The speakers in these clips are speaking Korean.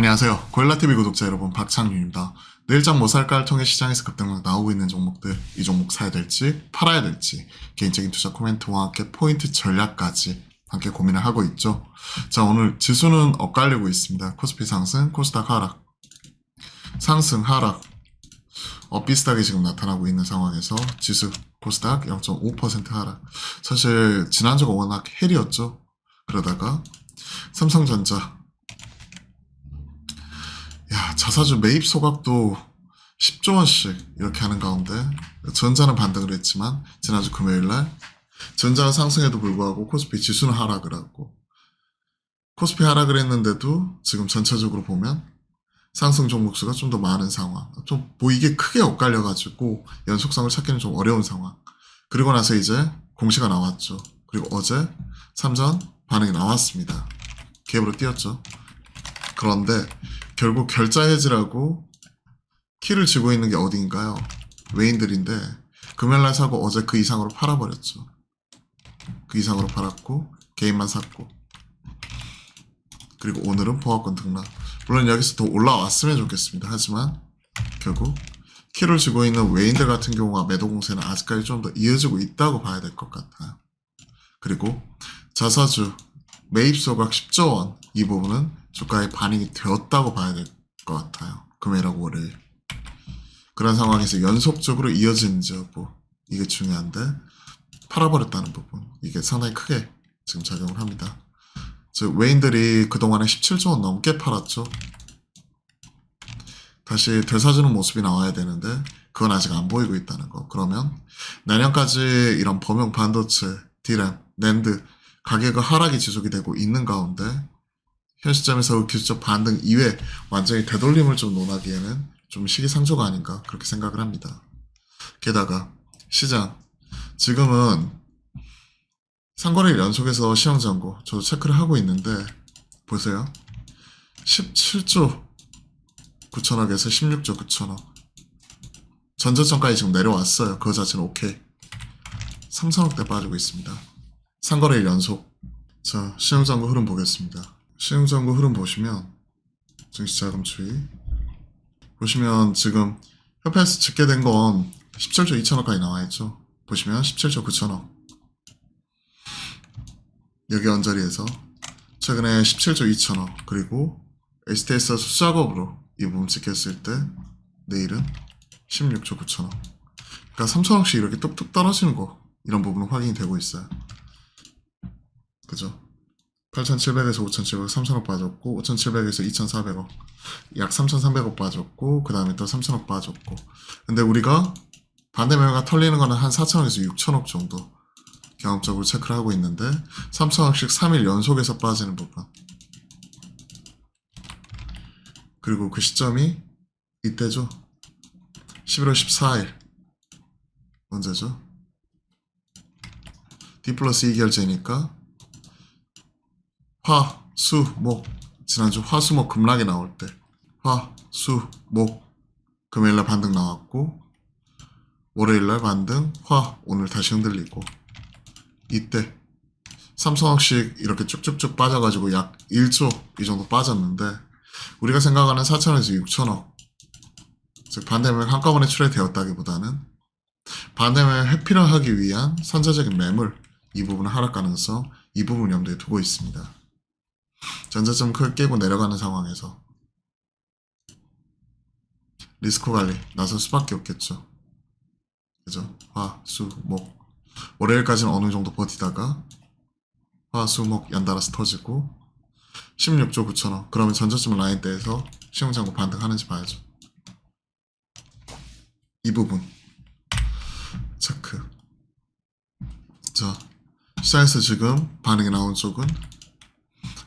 안녕하세요. 고일라TV 구독자 여러분, 박창윤입니다. 내일장 뭐 살까를 통해 시장에서 급등락 나오고 있는 종목들, 이 종목 사야 될지 팔아야 될지 개인적인 투자 코멘트와 함께 포인트 전략까지 함께 고민을 하고 있죠. 자, 오늘 지수는 엇갈리고 있습니다. 코스피 상승, 코스닥 하락, 상승, 하락, 비슷하게 지금 나타나고 있는 상황에서 지수, 코스닥 0.5% 하락. 사실 지난주가 워낙 헬이었죠. 그러다가 삼성전자, 야, 자사주 매입 소각도 10조 원씩 이렇게 하는 가운데 전자는 반등을 했지만 지난주 금요일날 전자가 상승에도 불구하고 코스피 지수는 하락을 하고, 코스피 하락을 했는데도 지금 전체적으로 보면 상승 종목 수가 좀 더 많은 상황, 좀 보이게 크게 엇갈려가지고 연속성을 찾기는 좀 어려운 상황. 그리고 나서 이제 공시가 나왔죠. 그리고 어제 삼전 반응이 나왔습니다. 갭으로 뛰었죠. 그런데 결국 결자 해지라고 키를 쥐고 있는 게 어디인가요? 외인들인데 금요일날 사고 어제 그 이상으로 팔아버렸죠. 그 이상으로 팔았고 개인만 샀고, 그리고 오늘은 보합권 등락. 물론 여기서 더 올라왔으면 좋겠습니다. 하지만 결국 키를 쥐고 있는 외인들 같은 경우가 매도 공세는 아직까지 좀 더 이어지고 있다고 봐야 될 것 같아요. 그리고 자사주 매입 소각 10조 원, 이 부분은 주가에 반영이 되었다고 봐야 될 것 같아요. 금요일하고 월요일. 그런 상황에서 연속적으로 이어지는지 여부, 이게 중요한데 팔아버렸다는 부분, 이게 상당히 크게 지금 작용을 합니다. 즉 외인들이 그동안에 17조 원 넘게 팔았죠. 다시 되사주는 모습이 나와야 되는데 그건 아직 안 보이고 있다는 거. 그러면 내년까지 이런 범용 반도체, D램, 낸드 가격의 하락이 지속이 되고 있는 가운데 현 시점에서 기술적 반등 이외에 완전히 되돌림을 좀 논하기에는 좀 시기상조가 아닌가, 그렇게 생각을 합니다. 게다가 시장 지금은 상거래일 연속해서 시황정보 저도 체크를 하고 있는데 보세요. 17조 9천억에서 16조 9천억. 전저점까지 지금 내려왔어요. 그거 자체는 오케이. 3천억대 빠지고 있습니다. 상거래일 연속. 자, 시황정보 흐름 보겠습니다. 시황정보 흐름 보시면 증시자금 추이 보시면 지금 협회에서 집계된 건 17조 2천억까지 나와있죠. 보시면 17조 9천억. 여기 언저리에서 최근에 17조 2천억, 그리고 HTS 수작업으로 이 부분 찍혔을 때 내일은 16조 9천억. 그러니까 3천억씩 이렇게 뚝뚝 떨어지는 거, 이런 부분은 확인이 되고 있어요. 그죠? 8,700에서 5,700, 3천억 빠졌고, 5,700에서 2,400억, 약 3,300억 빠졌고, 그 다음에 또 3천억 빠졌고. 근데 우리가 반대 매매가 털리는 거는 한 4천억에서 6천억 정도 경험적으로 체크를 하고 있는데 3천억씩 3일 연속해서 빠지는 부분, 그리고 그 시점이 이때죠. 11월 14일 언제죠? D 플러스 2 결제니까 화, 수, 목. 지난주 화, 수, 목 급락이 나올 때 화, 수, 목 금요일날 반등 나왔고, 월요일날 반등, 화, 오늘 다시 흔들리고, 이때 3천억씩 이렇게 쭉쭉쭉 빠져가지고 약 1조 이 정도 빠졌는데 우리가 생각하는 4천억에서 6천억, 즉 반대매매 한꺼번에 출회되었다기보다는 반대매매 회피를 하기 위한 선제적인 매물, 이 부분은 하락 가능성, 이 부분 염두에 두고 있습니다. 전자점 크게 깨고 내려가는 상황에서 리스크 관리 나설 수밖에 없겠죠. 그죠? 화, 수, 목. 월요일까지는 어느 정도 버티다가 화, 수, 목 연달아서 터지고 16조 9천억. 그러면 전저점 라인대에서 시황장고 반등하는지 봐야죠. 이 부분 체크. 자, 시장에서 지금 반응이 나온 쪽은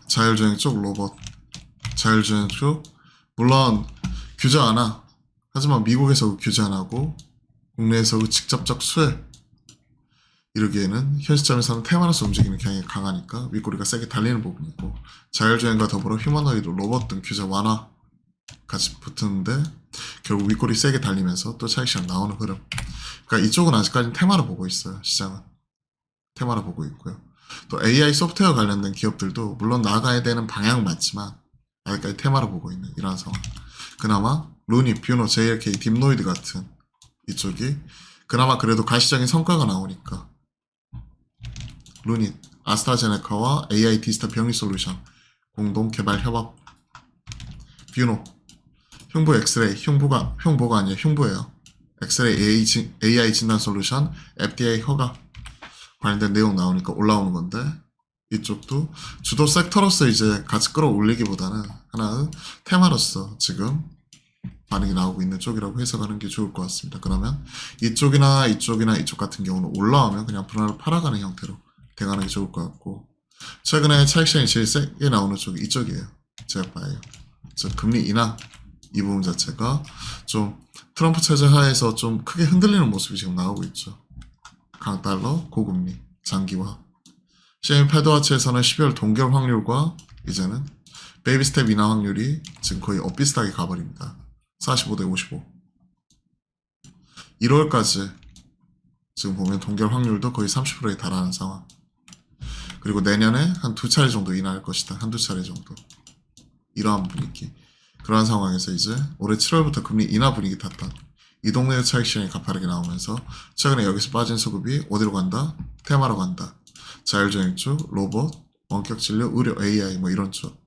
자율주행 쪽 로봇, 자율주행 쪽 물론 규제 안 하. 하지만 미국에서 규제 안 하고 국내에서 직접적 수혜, 이러기에는 현 시점에서는 테마로서 움직이는 경향이 강하니까 윗꼬리가 세게 달리는 부분이고, 자율주행과 더불어 휴머노이드, 로봇 등 규제 완화 같이 붙는데 결국 윗꼬리 세게 달리면서 또 차익시장 나오는 흐름. 그러니까 이쪽은 아직까지는 테마로 보고 있어요. 시장은 테마로 보고 있고요. 또 AI 소프트웨어 관련된 기업들도 물론 나가야 되는 방향은 맞지만 아직까지 테마로 보고 있는 이러한 상황. 그나마 루니, 뷰노, JLK, 딥노이드 같은 이쪽이 그나마 그래도 가시적인 성과가 나오니까 루니, 아스트라제네카와 AI 디스타 병리 솔루션 공동 개발 협업. 뷰노, 흉부 엑스레이, 흉보가 아니에요. 흉부예요. 엑스레이 AI 진단 솔루션 FDA 허가 관련된 내용 나오니까 올라오는 건데 이쪽도 주도 섹터로서 이제 같이 끌어올리기보다는 하나의 테마로서 지금 반응이 나오고 있는 쪽이라고 해석하는 게 좋을 것 같습니다. 그러면 이쪽이나 이쪽 같은 경우는 올라오면 그냥 분할을 팔아가는 형태로 대가는 게 좋을 것 같고 최근에 차익시장이 제일 세게 나오는 쪽이 이쪽이에요. 제가 봐요. 즉 금리 인하 이 부분 자체가 좀 트럼프 체제 하에서 좀 크게 흔들리는 모습이 지금 나오고 있죠. 강달러, 고금리, 장기화. CME 패드와치에서는 12월 동결 확률과 이제는 베이비 스텝 인하 확률이 지금 거의 엇비슷하게 가버립니다. 45대 55. 1월까지 지금 보면 동결 확률도 거의 30%에 달하는 상황. 그리고 내년에 한 2차례 정도 인하할 것이다. 한두 차례 정도. 이러한 분위기. 그러한 상황에서 이제 올해 7월부터 금리 인하 분위기 탔던 이 동네의 차익 시장이 가파르게 나오면서 최근에 여기서 빠진 수급이 어디로 간다? 테마로 간다. 자율주행 쪽, 로봇, 원격 진료, 의료, AI 뭐 이런 쪽.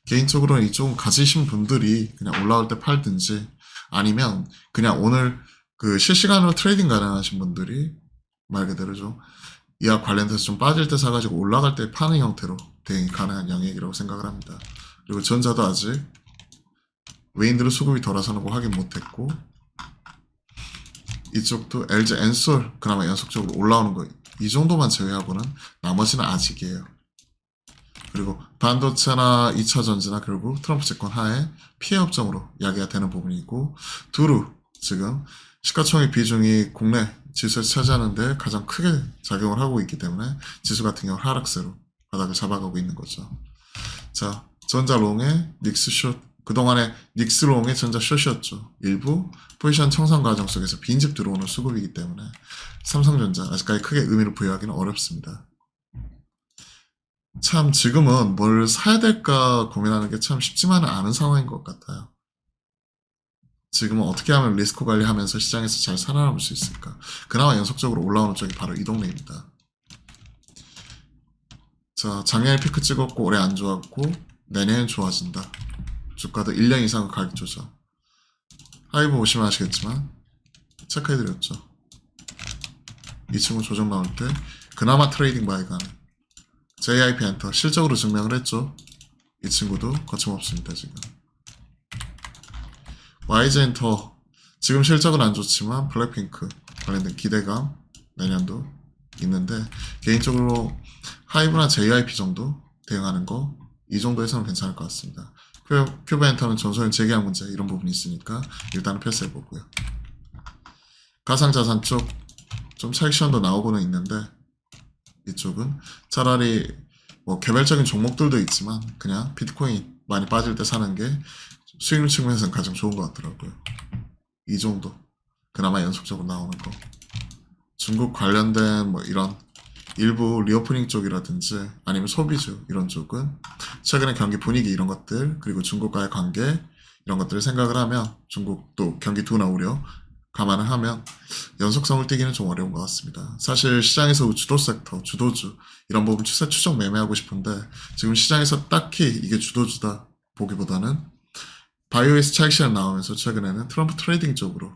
개인적으로는 이쪽은 가지신 분들이 그냥 올라올 때 팔든지 아니면 그냥 오늘 그 실시간으로 트레이딩 가능하신 분들이 말 그대로 좀 이와 관련돼서 좀 빠질 때 사가지고 올라갈 때 파는 형태로 대응이 가능한 영역이라고 생각을 합니다. 그리고 전자도 아직 외인들의 수급이 덜어서는 거 확인 못했고 이쪽도 LG 엔솔 그나마 연속적으로 올라오는 거 이 정도만 제외하고는 나머지는 아직이에요. 그리고 반도체나 2차 전지나 결국 트럼프 집권 하에 피해 업종으로 이야기가 되는 부분이고 두루 지금 시가총액 비중이 국내 지수에서 차지하는데 가장 크게 작용을 하고 있기 때문에 지수 같은 경우 하락세로 바닥을 잡아가고 있는 거죠. 자, 전자롱의 닉스숏 그동안에 닉스롱의 전자숏이었죠. 일부 포지션 청산 과정 속에서 빈집 들어오는 수급이기 때문에 삼성전자 아직까지 크게 의미를 부여하기는 어렵습니다. 참 지금은 뭘 사야 될까 고민하는 게 참 쉽지만은 않은 상황인 것 같아요. 지금은 어떻게 하면 리스크 관리하면서 시장에서 잘 살아남을 수 있을까? 그나마 연속적으로 올라오는 쪽이 바로 이 동네입니다. 자, 작년에 피크 찍었고 올해 안 좋았고 내년엔 좋아진다. 주가도 1년 이상 가격 조정. 하이브 보시면 아시겠지만 체크해드렸죠. 이 친구 조정 나올 때 그나마 트레이딩 바이 가는 JIP 엔터 실적으로 증명을 했죠. 이 친구도 거침없습니다. 지금 YG 엔터 지금 실적은 안 좋지만 블랙핑크 관련된 기대감 내년도 있는데 개인적으로 하이브나 JIP 정도 대응하는 거 이 정도에서는 괜찮을 것 같습니다. 큐브 엔터는 전소연 재계약 문제 이런 부분이 있으니까 일단은 패스해보고요. 가상자산 쪽 좀 차익 시험도 나오고는 있는데 이쪽은 차라리 뭐 개별적인 종목들도 있지만 그냥 비트코인 많이 빠질 때 사는 게 수익률 측면에서는 가장 좋은 것 같더라고요. 이 정도 그나마 연속적으로 나오는 거. 중국 관련된 뭐 이런 일부 리오프닝 쪽이라든지 아니면 소비주 이런 쪽은 최근에 경기 분위기 이런 것들 그리고 중국과의 관계 이런 것들을 생각을 하면 중국도 경기 둔화 우려 감안을 하면 연속성을 띄기는 좀 어려운 것 같습니다. 사실 시장에서 주도 섹터, 주도주 이런 부분 추세 추적 매매하고 싶은데 지금 시장에서 딱히 이게 주도주다 보기보다는 바이오에스 차익 시장 나오면서 최근에는 트럼프 트레이딩 쪽으로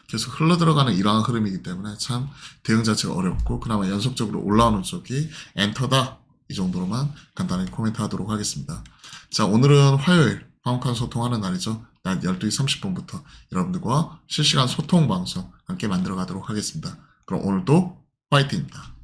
계속 흘러들어가는 이러한 흐름이기 때문에 참 대응 자체가 어렵고 그나마 연속적으로 올라오는 쪽이 엔터다 이 정도로만 간단히 코멘트 하도록 하겠습니다. 자, 오늘은 화요일 화목한 소통하는 날이죠. 낮 12시 30분부터 여러분들과 실시간 소통 방송 함께 만들어 가도록 하겠습니다. 그럼 오늘도 화이팅입니다.